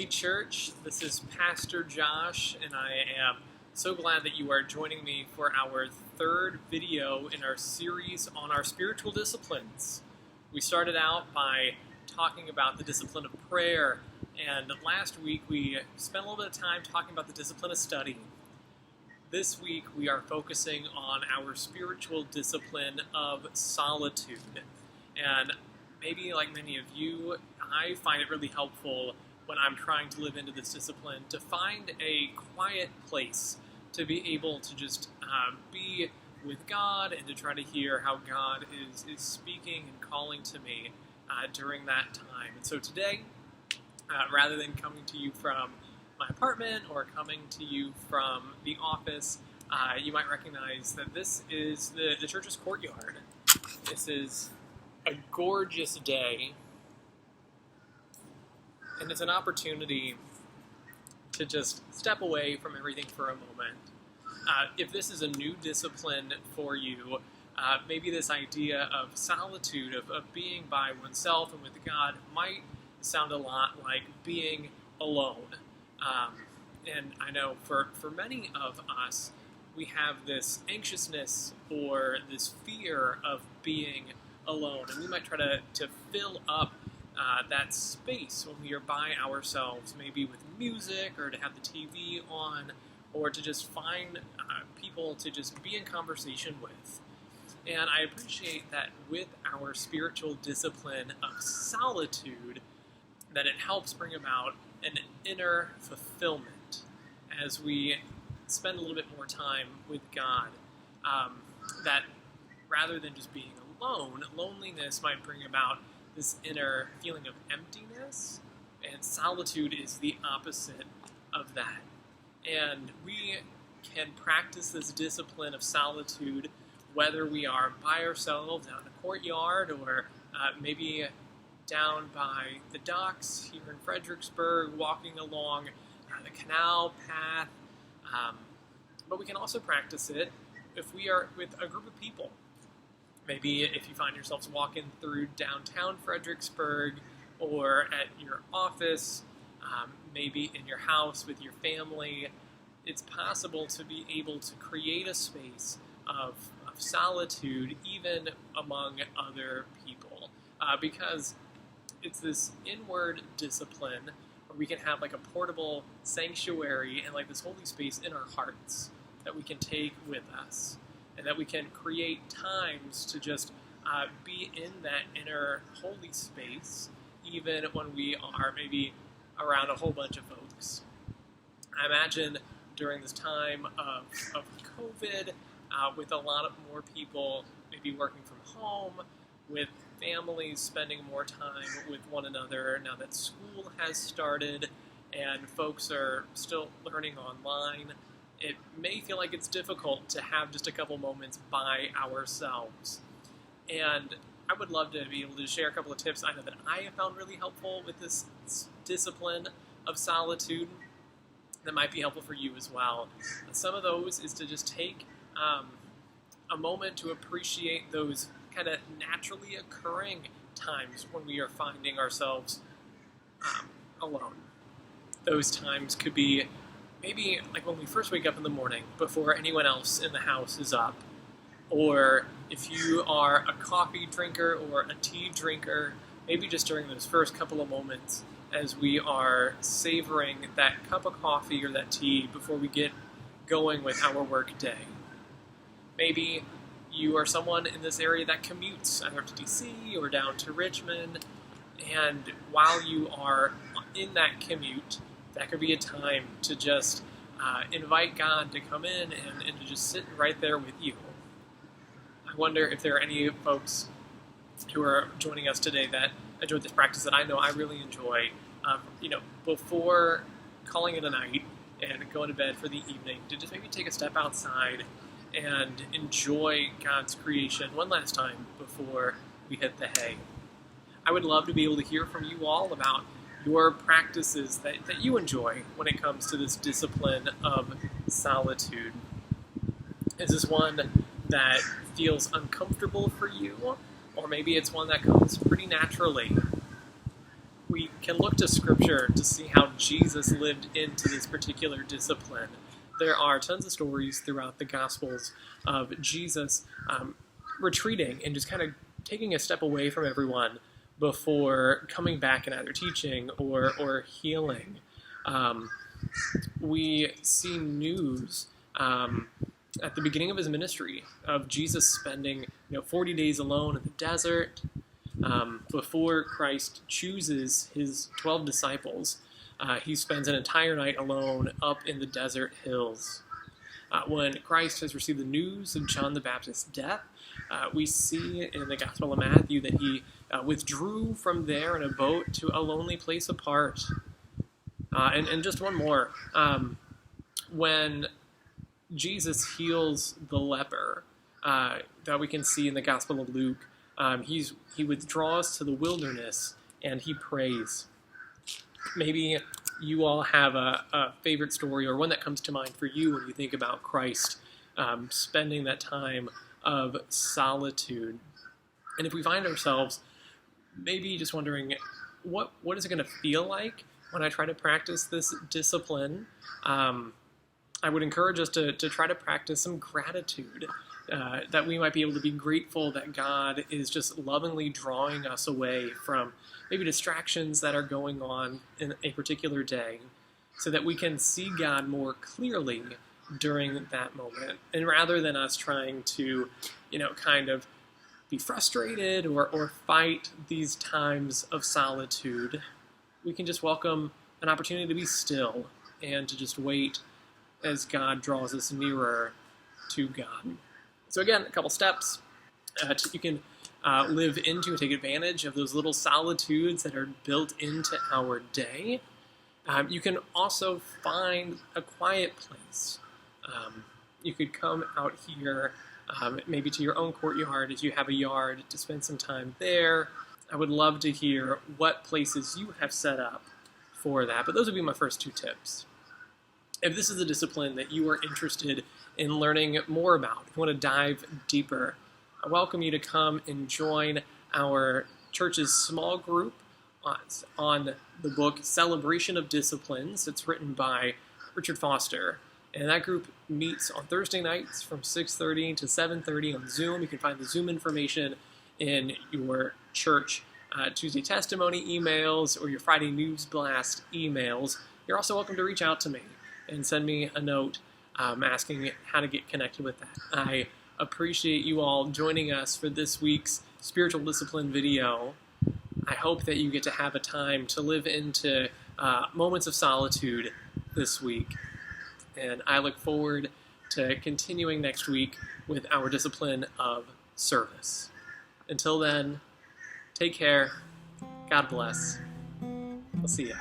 Hey church, this is Pastor Josh, and I am so glad that you are joining me for our third video in our series on our spiritual disciplines. We started out by talking about the discipline of prayer, and last week we spent a little bit of time talking about the discipline of study. This week we are focusing on our spiritual discipline of solitude. And maybe like many of you, I find it really helpful when I'm trying to live into this discipline to find a quiet place to be able to just be with God and to try to hear how God is speaking and calling to me during that time. And so today, rather than coming to you from my apartment or coming to you from the office, you might recognize that this is the church's courtyard. This is a gorgeous day, and it's an opportunity to just step away from everything for a moment. If this is a new discipline for you, maybe this idea of solitude, of being by oneself and with God, might sound a lot like being alone. And I know for many of us, we have this anxiousness or this fear of being alone, and we might try to fill up that space when we are by ourselves, maybe with music or to have the TV on, or to just find people to just be in conversation with. And I appreciate that with our spiritual discipline of solitude, that it helps bring about an inner fulfillment as we spend a little bit more time with God. That rather than just being alone, loneliness might bring about this inner feeling of emptiness, and solitude is the opposite of that. And we can practice this discipline of solitude whether we are by ourselves out in the courtyard or maybe down by the docks here in Fredericksburg, walking along the canal path. But we can also practice it if we are with a group of people. Maybe if you find yourselves walking through downtown Fredericksburg or at your office, maybe in your house with your family, it's possible to be able to create a space of solitude even among other people, because it's this inward discipline where we can have like a portable sanctuary and like this holy space in our hearts that we can take with us, and that we can create times to just be in that inner holy space, even when we are maybe around a whole bunch of folks. I imagine during this time of COVID, with a lot of more people maybe working from home, with families spending more time with one another now that school has started and folks are still learning online, it may feel like it's difficult to have just a couple moments by ourselves. And I would love to be able to share a couple of tips I know that I have found really helpful with this discipline of solitude that might be helpful for you as well. And some of those is to just take a moment to appreciate those kind of naturally occurring times when we are finding ourselves alone. Those times could be maybe like when we first wake up in the morning before anyone else in the house is up, or if you are a coffee drinker or a tea drinker, maybe just during those first couple of moments as we are savoring that cup of coffee or that tea before we get going with our work day. Maybe you are someone in this area that commutes either to DC or down to Richmond, and while you are in that commute, that could be a time to just invite God to come in and to just sit right there with you. I wonder if there are any folks who are joining us today that enjoy this practice that I know I really enjoy. Before calling it a night and going to bed for the evening, to just maybe take a step outside and enjoy God's creation one last time before we hit the hay. I would love to be able to hear from you all about your practices that you enjoy when it comes to this discipline of solitude. Is this one that feels uncomfortable for you? Or maybe it's one that comes pretty naturally. We can look to Scripture to see how Jesus lived into this particular discipline. There are tons of stories throughout the Gospels of Jesus retreating and just kind of taking a step away from everyone before coming back and either teaching or healing. We see news at the beginning of his ministry of Jesus spending 40 days alone in the desert before Christ chooses his 12 disciples. He spends an entire night alone up in the desert hills. When Christ has received the news of John the Baptist's death, we see in the Gospel of Matthew that he withdrew from there in a boat to a lonely place apart. And just one more. When Jesus heals the leper, that we can see in the Gospel of Luke, he withdraws to the wilderness and he prays. Maybe you all have a favorite story or one that comes to mind for you when you think about Christ spending that time of solitude. And if we find ourselves maybe just wondering, what is it going to feel like when I try to practice this discipline? I would encourage us to try to practice some gratitude, that we might be able to be grateful that God is just lovingly drawing us away from maybe distractions that are going on in a particular day, so that we can see God more clearly during that moment. And rather than us trying to, kind of be frustrated or fight these times of solitude, we can just welcome an opportunity to be still and to just wait as God draws us nearer to God. So again, a couple steps you can live into and take advantage of those little solitudes that are built into our day. You can also find a quiet place. You could come out here, maybe to your own courtyard if you have a yard, to spend some time there. I would love to hear what places you have set up for that. But those would be my first two tips. If this is a discipline that you are interested in learning more about, if you want to dive deeper, I welcome you to come and join our church's small group on the book Celebration of Disciplines. It's written by Richard Foster. And that group meets on Thursday nights from 6:30 to 7:30 on Zoom. You can find the Zoom information in your church Tuesday testimony emails or your Friday news blast emails. You're also welcome to reach out to me and send me a note asking how to get connected with that. I appreciate you all joining us for this week's spiritual discipline video. I hope that you get to have a time to live into moments of solitude this week. And I look forward to continuing next week with our discipline of service. Until then, take care. God bless. We'll see ya.